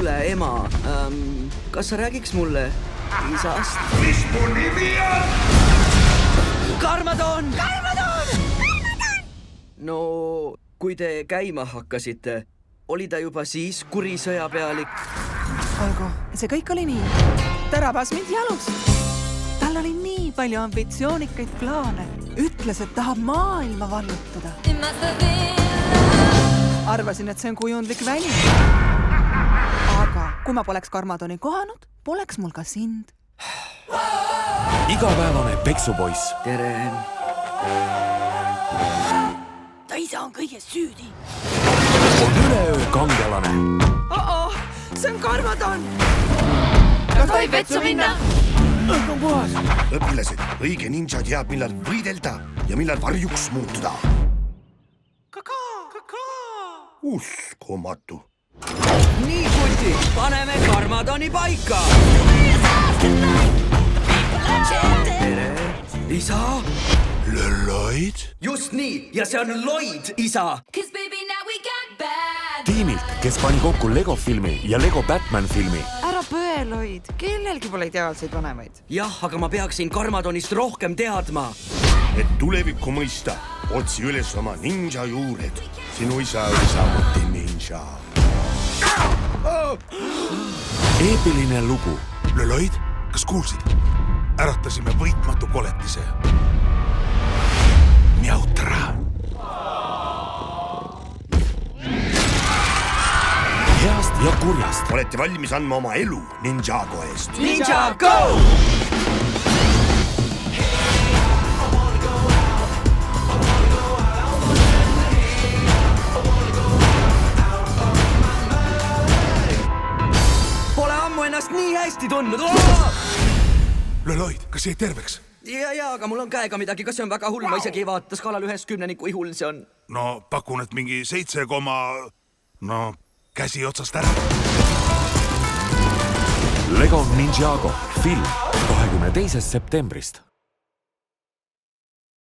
kuule, ema, kas sa räägiks mulle isast? Mis mu nimi on? Karmadon! No, kui te käima hakkasite, oli ta juba siis kuri sõjapealik? Olgu, see kõik oli nii. Ta rabas mind jalus. Tal oli nii palju ambitsioonikaid plaane. Ütles, et tahab maailma vallutada. Arvasin, et see on kujundlik väli. Aga kui ma poleks Karmadoni kohanud, poleks mul ka sind. Igapäevane peksupoiss. Tere! Ta ise on kõiges süüdi. On üleöö kangelane. See on Karmadon! Kas tohib vetsu minna? Õhk on puhas. Õpilased, õige ninja teab, millal võidelda ja millal varjuks muutuda. Uskumatu. Nii, puldi, paneme Karmadoni paika! Tere! Isa? Lloyd? Just nii, ja see on Lloyd, isa! Tiimilt, kes pani kokku Lego filmi ja Lego Batman filmi. Ära põe, Lloyd. Kellelgi pole ideaalseid vanemaid. Jah, aga ma peaksin Karmadonist rohkem teadma. Et tulevikku mõista, otsi üles oma ninja juured. Sinu isa oli samuti ninja. Eepiline lugu. Lloyd, kas kuulsid? Äratasime võitmatu koletise. Mjautra. Heast ja kurjast. Olete valmis andma oma elu Ninjago eest? Ninja, go! Pole ammu ennast nii hästi tundnud. Lloyd, kas jäi terveks? Ja, aga mul on käega midagi, kas see on väga hull? Ma isegi ei vaata skaalal 1-10, kui hull see on. No pakun, et mingi 7, no käsi otsast ära. Lego Ninjago film 22. septembrist.